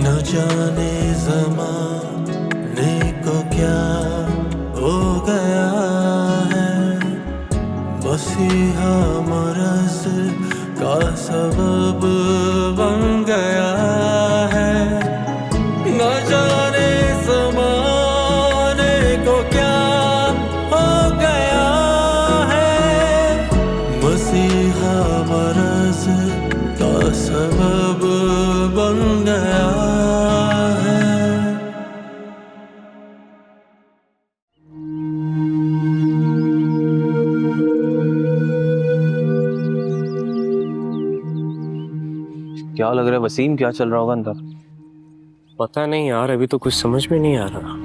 न जाने ज़माने को क्या हो गया है, मसीहा मरज़ का सबब बन गया है। न जाने ज़माने को क्या हो गया है, मसीहा मरज़ का सबब बन गया है। क्या लग रहा है वसीम, क्या चल रहा होगा अंदर? पता नहीं यार, अभी तो कुछ समझ में नहीं आ रहा।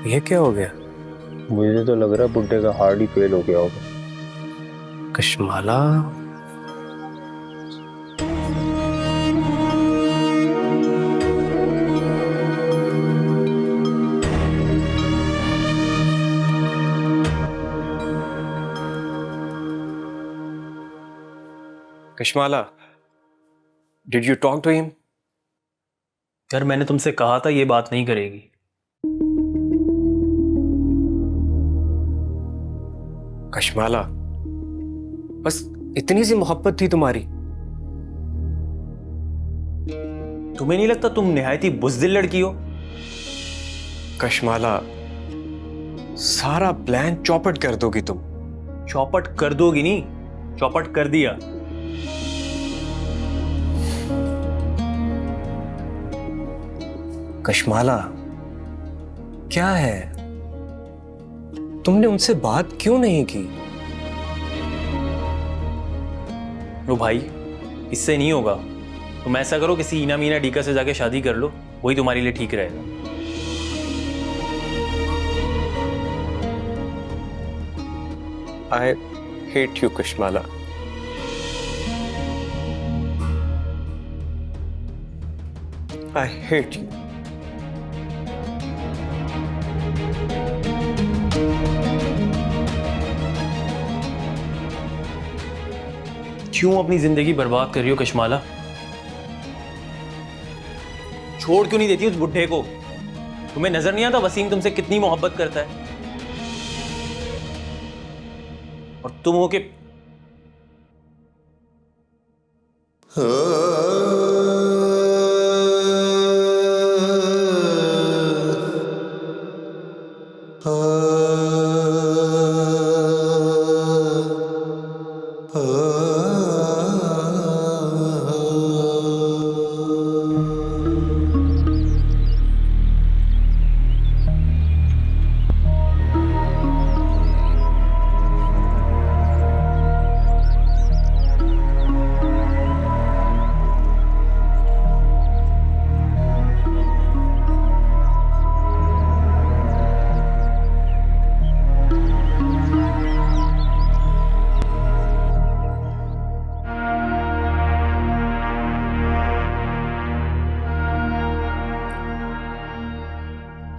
ये क्या हो गया? मुझे तो लग रहा है बुड्ढे का हार्ट ही फेल हो गया होगा। Kashmala, Kashmala, did you talk to him? यार मैंने तुमसे कहा था ये बात नहीं करेगी। कशमाला, बस इतनी सी मोहब्बत थी तुम्हारी। तुम्हें नहीं लगता तुम निहायत ही बुज़दिल लड़की हो? कशमाला, सारा प्लान चौपट कर दोगी तुम। चौपट कर दोगी नहीं, चौपट कर दिया। कशमाला, क्या है? तुमने उनसे बात क्यों नहीं की? लो भाई, इससे नहीं होगा। तुम ऐसा करो, किसी ईना मीना डीका से जाके शादी कर लो, वही तुम्हारे लिए ठीक रहेगा। I hate you, Kashmala. I hate you. क्यों अपनी जिंदगी बर्बाद कर रही हो कशमाला? छोड़ क्यों नहीं देती उस बुढ़े को? तुम्हें नजर नहीं आता वसीम तुमसे कितनी मोहब्बत करता है? और तुम हो के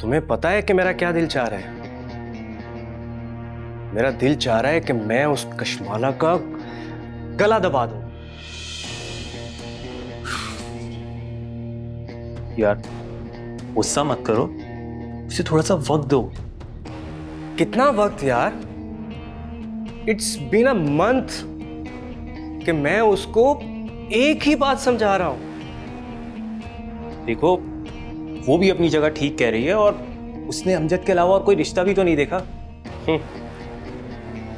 तुम्हें पता है कि मेरा क्या दिल चाह रहा है? मेरा दिल चाह रहा है कि मैं उस कशमाला का गला दबा दूं। यार गुस्सा मत करो, उसे थोड़ा सा वक्त दो। कितना वक्त यार? इट्स बीन अ मंथ कि मैं उसको एक ही बात समझा रहा हूं। देखो, वो भी अपनी जगह ठीक कह रही है, और उसने अमजद के अलावा और कोई रिश्ता भी तो नहीं देखा।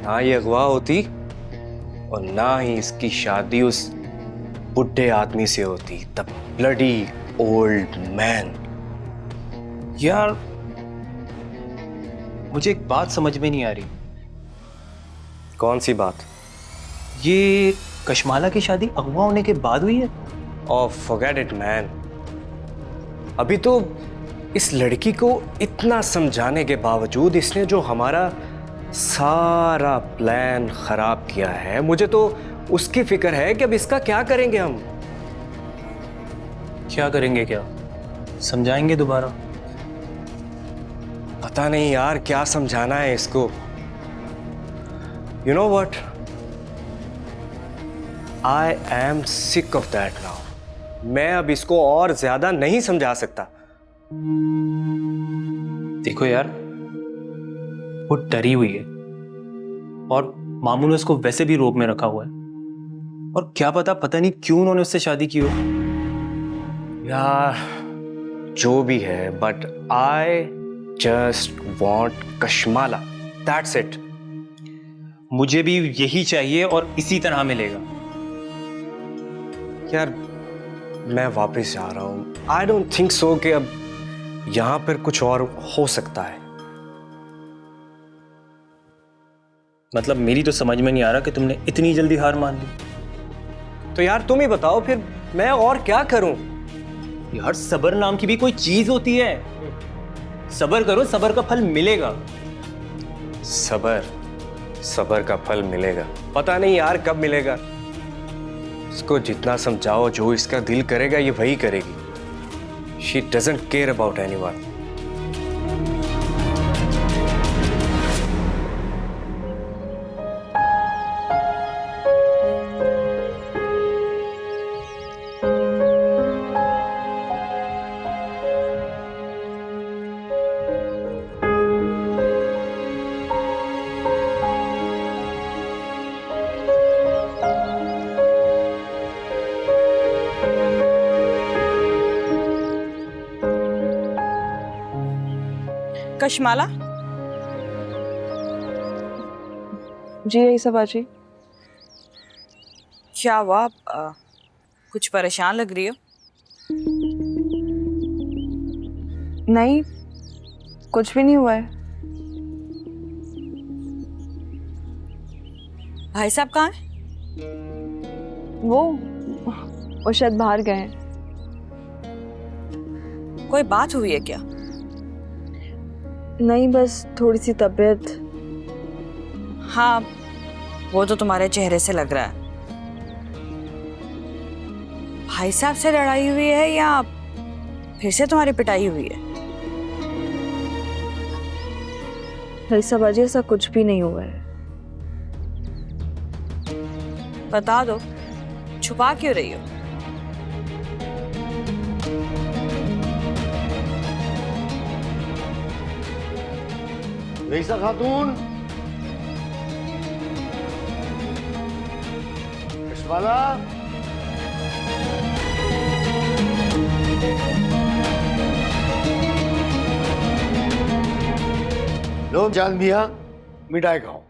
ना ये अगवा होती और ना ही इसकी शादी उस बुढ़े आदमी से होती। The bloody old man. यार मुझे एक बात समझ में नहीं आ रही। कौन सी बात? ये कशमाला की शादी अगवा होने के बाद हुई है? ओह फॉरगेट इट मैन। अभी तो इस लड़की को इतना समझाने के बावजूद इसने जो हमारा सारा प्लान खराब किया है, मुझे तो उसकी फिक्र है कि अब इसका क्या करेंगे हम। क्या करेंगे? क्या समझाएंगे दोबारा? पता नहीं यार क्या समझाना है इसको। You know what, I am sick of that now. मैं अब इसको और ज्यादा नहीं समझा सकता। देखो यार, वो डरी हुई है और मामू ने उसको वैसे भी रोक में रखा हुआ है, और क्या पता नहीं क्यों उन्होंने उससे शादी की हो। यार जो भी है, but I just want Kashmala, that's it. मुझे भी यही चाहिए और इसी तरह मिलेगा। यार मैं वापस जा रहा हूं। आई डोंट थिंक सो कि अब यहां पर कुछ और हो सकता है। मतलब मेरी तो समझ में नहीं आ रहा कि तुमने इतनी जल्दी हार मान ली। तो यार तुम ही बताओ फिर मैं और क्या करूं। यार सब्र नाम की भी कोई चीज होती है। सब्र करो, सब्र का फल मिलेगा। सबर का फल मिलेगा, पता नहीं यार कब मिलेगा। इसको जितना समझाओ, जो इसका दिल करेगा ये वही करेगी। She doesn't care about anyone. Kashmala, जी यही सब बाजी। क्या हुआ? कुछ परेशान लग रही हो। नहीं, कुछ भी नहीं हुआ है। भाई साहब कहाँ हैं? वो शायद बाहर गए हैं। कोई बात हुई है क्या? नहीं, बस थोड़ी सी तबीयत। हाँ, वो तो तुम्हारे चेहरे से लग रहा है। भाई साहब से लड़ाई हुई है या फिर से तुम्हारी पिटाई हुई है? रईसा बाजी, ऐसा कुछ भी नहीं हुआ है। बता दो, छुपा क्यों रही हो? रईसा खातून, कश्माला, लो जान मियां, मिठाई खाओ।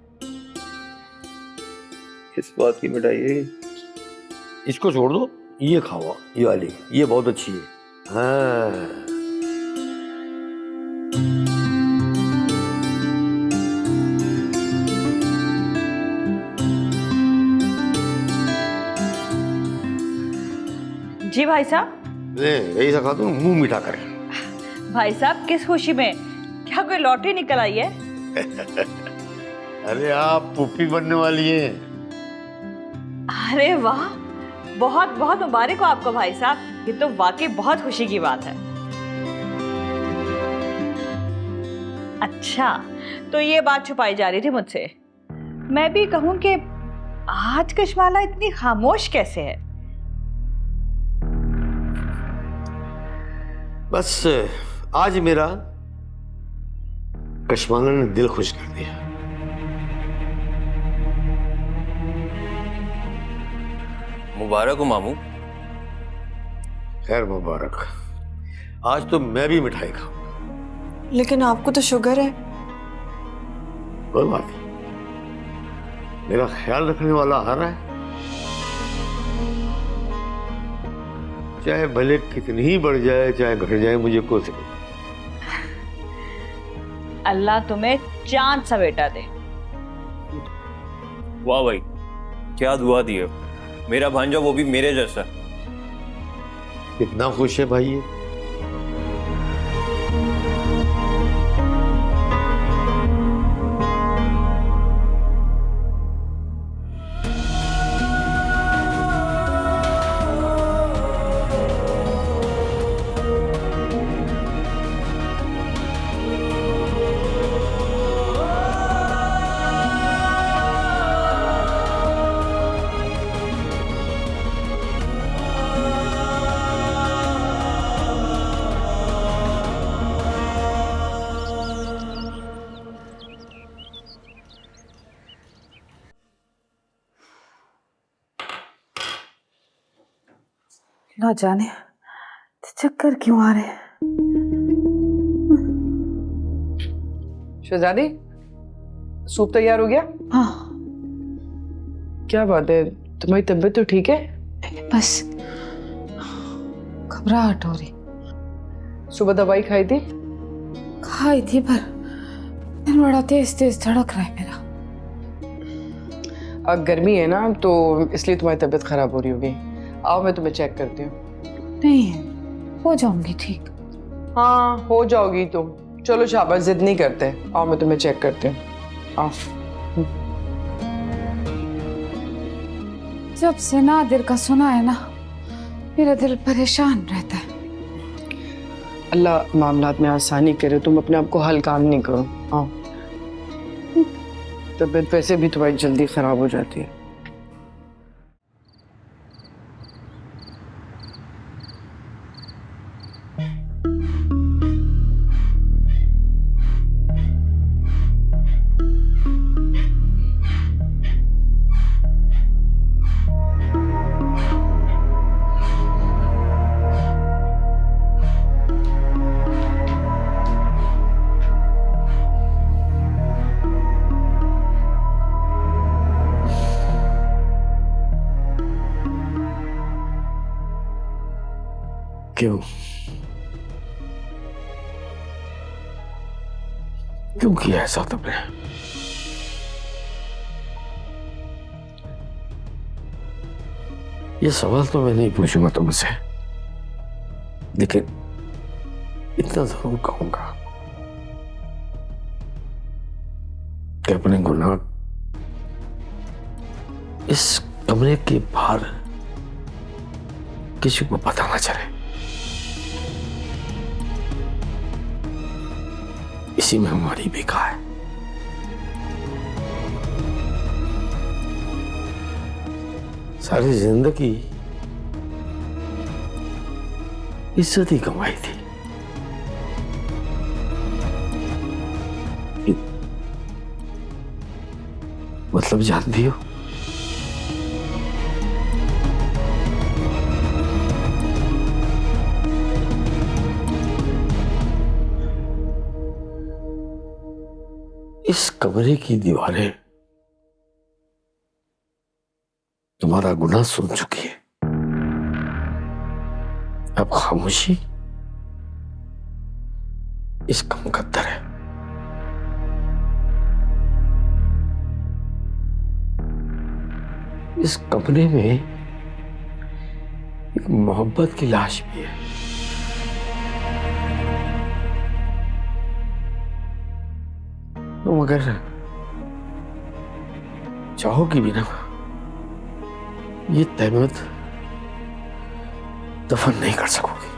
किस बात की मिठाई है? इसको छोड़ दो, ये खाओ, ये वाली, ये बहुत अच्छी है। हाँ, जी भाई साहब। रईसा खातून मुंह मीठा करे। भाई साहब किस खुशी में? क्या कोई लॉटरी निकल आई है? अरे आप पुप्पी बनने वाली हैं। अरे वाह, बहुत बहुत मुबारक हो आपको भाई साहब। ये तो वाकई बहुत खुशी की बात है। अच्छा, तो ये बात छुपाई जा रही थी मुझसे। मैं भी कहूं कि आज कश्माला इतनी खामोश कैसे है? बस आज मेरा कश्माला ने दिल खुश कर दिया। मुबारक हो मामू। खैर मुबारक। आज तो मैं भी मिठाई खाऊंगा। लेकिन आपको तो शुगर है। कोई बात नहीं, मेरा ख्याल रखने वाला आ रहा है। चाहे भले कितनी ही बढ़ जाए, चाहे घट जाए, मुझे कोई फिक्र नहीं। अल्लाह तुम्हें चांद सा बेटा दे। वाह भाई, क्या दुआ दी है। मेरा भांजा वो भी मेरे जैसा। कितना खुश है भाई ये। ना जाने चक्कर क्यों आ रहे हैं। शहजादी, सूप तैयार हो गया? हाँ, क्या बात है, तुम्हारी तबीयत तो ठीक है? बस घबराहट हो रही। सुबह दवाई खाई थी? खाई थी पर दिल बड़ा तेज तेज धड़क रहा है मेरा। गर्मी है ना, तो इसलिए तुम्हारी तबीयत खराब हो रही होगी। आओ मैं तुम्हें चेक करती हूँ। नहीं, हो जाऊंगी ठीक। हाँ, हो जाओगी तुम। चलो शाबाश, जिद नहीं करते। आओ मैं तुम्हें चेक करती हूँ। आओ। जब से नादिर का सुना है ना, मेरा दिल परेशान रहता है। अल्लाह मामलात में आसानी करे, तुम अपने आप को हल्कान नहीं करो। आओ। तबीयत वैसे भी तुम्हारी जल्दी खराब हो जाती है। क्यों क्यों किया ऐसा तुमने? ये सवाल तो मैं नहीं पूछूंगा तुमसे, लेकिन इतना जरूर कहूंगा कि अपने गुनाह इस कमरे के बाहर किसी को पता ना चले। इसी में हमारी बेका है। सारी जिंदगी इज्जत ही कमाई थी, मतलब जानती हो, इस कमरे की दीवारें तुम्हारा गुनाह सुन चुकी है। अब खामोशी इसका मुकद्दर है। इस कमरे में एक मोहब्बत की लाश भी है। तुम अगर चाहोगी भी ना, ये तहमत दफन नहीं कर सकोगी।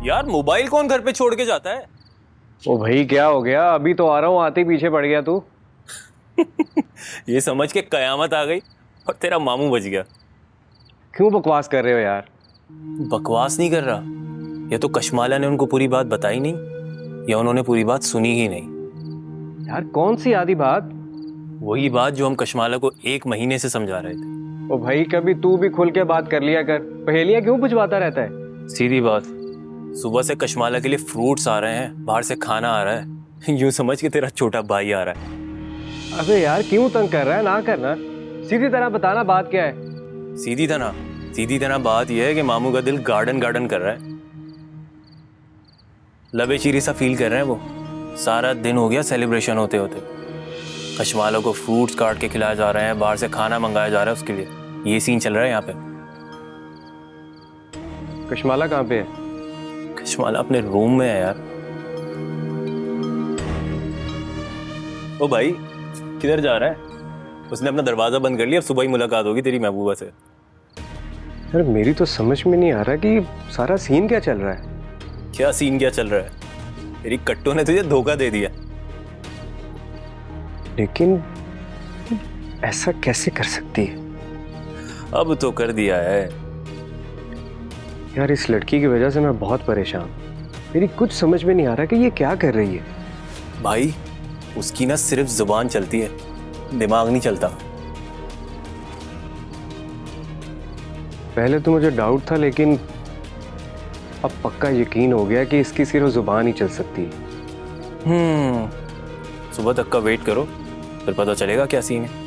यार मोबाइल कौन घर पे छोड़ के जाता है? ओ भाई क्या हो गया? अभी तो आ रहा हूँ, आते ही पीछे पड़ गया तू। ये समझ के कयामत आ गई और तेरा मामू बच गया। क्यों बकवास कर रहे हो यार? बकवास नहीं कर रहा, ये तो कशमाला ने उनको पूरी बात बताई नहीं या उन्होंने पूरी बात सुनी ही नहीं। यार कौन सी आधी बात? वही बात जो हम कशमाला को 1 महीने से समझा रहे थे। ओ भाई कभी तू भी खुल के बात कर लिया कर, पहेलियां क्यों बुझवाता रहता है? सीधी बात, सुबह से कशमाला के लिए फ्रूट्स आ रहे हैं, बाहर से खाना आ रहा है, यूं समझ के तेरा छोटा भाई आ रहा है। अबे यार क्यों तंग कर रहा है? ना करना, सीधी तरह बताना बात क्या है। सीधी तरह बात यह है कि मामू का दिल गार्डन गार्डन कर रहा है, लबे चीरी सा फील कर रहे हैं वो। सारा दिन हो गया सेलिब्रेशन होते होते, कशमाला को फ्रूट्स काट के खिलाए जा रहे हैं, बाहर से खाना मंगाया जा रहा है उसके लिए। ये सीन चल रहा है यहाँ पे। कशमाला कहाँ पे है? कशमाला अपने रूम में है यार। ओ भाई किधर जा रहा है? उसने अपना दरवाजा बंद कर लिया, अब सुबह ही मुलाकात होगी तेरी महबूबा से। यार मेरी तो समझ में नहीं आ रहा कि सारा सीन क्या चल रहा है। क्या सीन क्या चल रहा है? तेरी कट्टू ने तुझे धोखा दे दिया। लेकिन ऐसा कैसे कर सकती है? अब तो कर दिया है। यार इस लड़की की वजह से मैं बहुत परेशान हूं। मेरी कुछ समझ में नहीं आ रहा कि ये क्या कर रही है। भाई उसकी ना सिर्फ जुबान चलती है, दिमाग नहीं चलता। पहले तो मुझे डाउट था, लेकिन अब पक्का यकीन हो गया कि इसकी सिर्फ जुबान ही चल सकती है। सुबह तक का वेट करो, फिर पता चलेगा क्या सीन है।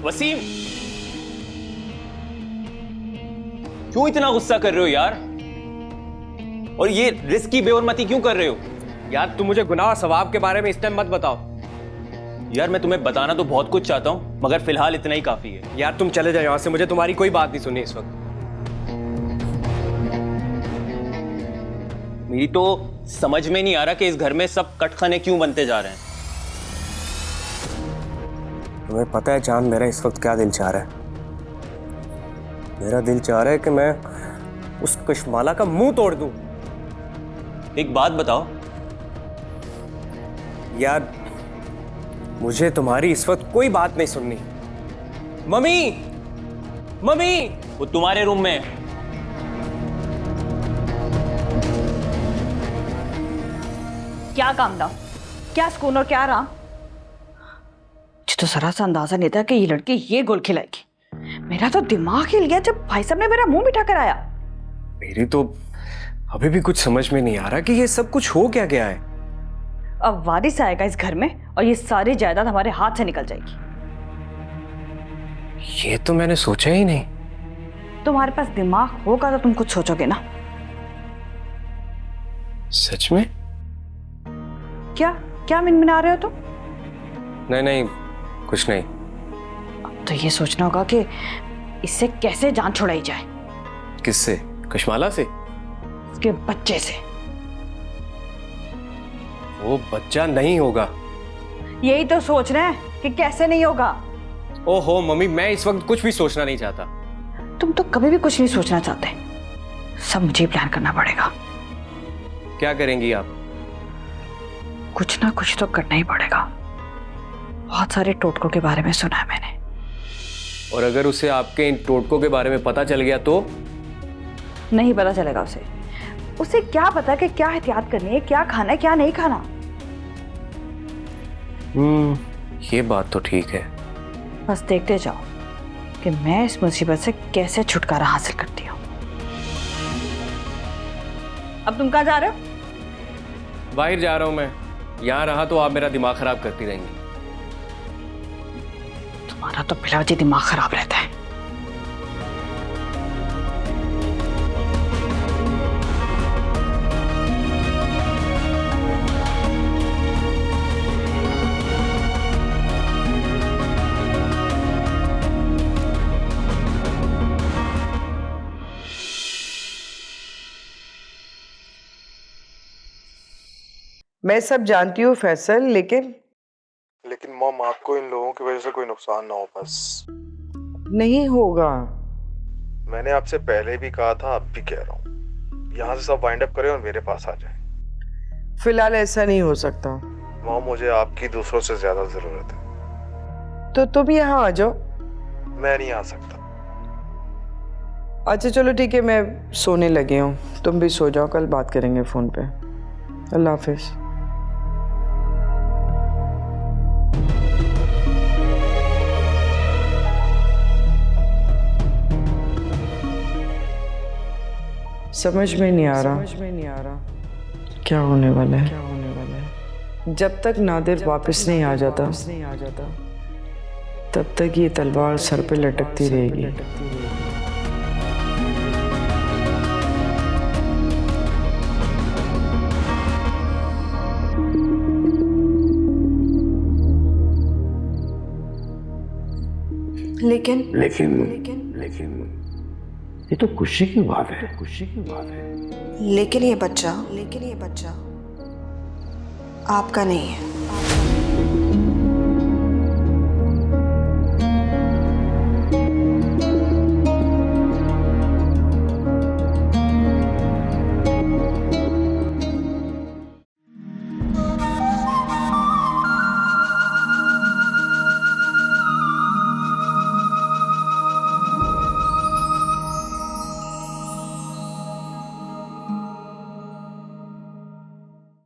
वसीम, क्यों इतना गुस्सा कर रहे हो यार? और ये रिस्क की बेउर्मती क्यों कर रहे हो? यार तुम मुझे गुनाह सवाब के बारे में इस टाइम मत बताओ। यार मैं तुम्हें बताना तो बहुत कुछ चाहता हूं, मगर फिलहाल इतना ही काफी है। यार तुम चले जाओ यहाँ से, मुझे तुम्हारी कोई बात नहीं सुननी इस वक्त। मेरी तो समझ में नहीं आ रहा कि इस घर में सब कटखाने क्यों बनते जा रहे हैं। तुम्हें पता है चांद, मेरा इस वक्त क्या दिल चाह रहा है? मेरा दिल चाह रहा है कि मैं उस कशमाला का मुंह तोड़ दूं। एक बात बताओ यार, मुझे तुम्हारी इस वक्त कोई बात नहीं सुननी। मम्मी, मम्मी, वो तुम्हारे रूम में है। क्या काम था, क्या सुकून और क्या आराम। मुझे तो जरा सा अंदाजा नहीं था कि ये लड़की ये गोल खिलाएगी। मेरा तो दिमाग हिल गया जब भाई साहब ने मेरा मुंह बिठा कर आया। मेरी तो अभी भी कुछ समझ में नहीं आ रहा कि ये सब कुछ हो क्या गया है। अब वारिस आएगा इस घर में और ये सारी जायदाद हमारे हाथ से निकल जाएगी। ये तो मैंने सोचा ही नहीं। तुम्हारे पास दिमाग होगा तो तुम कुछ सोचोगे ना। सच में? क्या क्या मिनमिना रहे हो तुम? नहीं नहीं, कुछ नहीं। अब तो ये सोचना होगा कि इससे कैसे जान छुड़ाई जाए। किससे? कशमाला से? उसके बच्चे से। वो बच्चा नहीं होगा। यही तो सोच रहे हैं कि कैसे नहीं होगा। ओहो मम्मी, मैं इस वक्त कुछ भी सोचना नहीं चाहता। तुम तो कभी भी कुछ नहीं सोचना चाहते। सब मुझे प्लान करना पड़ेगा। क्या करेंगी आप? कुछ ना कुछ तो करना ही पड़ेगा। बहुत सारे टोटकों के बारे में सुना है मैंने। और अगर उसे आपके इन टोटकों के बारे में पता चल गया तो? नहीं पता चलेगा उसे। उसे क्या पता कि क्या एहतियात करनी है, क्या खाना है, क्या नहीं खाना। ये बात तो ठीक है। बस देखते जाओ कि मैं इस मुसीबत से कैसे छुटकारा हासिल करती हूँ। अब तुम कहाँ जा रहे हो? बाहर जा रहा हूं मैं। यहां रहा तो आप मेरा दिमाग खराब करती रहेंगी। तुम्हारा तो बिलावजी दिमाग खराब रहता है। मैं सब जानती हूँ फैसल, लेकिन मॉम, आपको इन लोगों की वजह से कोई नुकसान ना हो बस। नहीं होगा। मैंने आपसे पहले भी कहा था, अब भी कह रहा हूँ, यहाँ से सब वाइंड अप करें और मेरे पास आ जाएं। फिलहाल ऐसा नहीं हो सकता। मॉम, मुझे आपकी दूसरों से ज्यादा जरूरत है। तो तुम यहाँ आ जाओ। मैं नहीं आ सकता। अच्छा चलो ठीक है, मैं सोने लगी हूँ, तुम भी सो जाओ, कल बात करेंगे फोन पे। अल्लाह हाफिज। समझ में नहीं आ रहा क्या होने वाला है। जब तक नादिर वापस नहीं आ जाता तब तक ये तलवार सर पे लटकती रहेगी। लेकिन लेकिन लेकिन ये तो खुशी की बात है, खुशी की बात है। लेकिन ये बच्चा आपका नहीं है।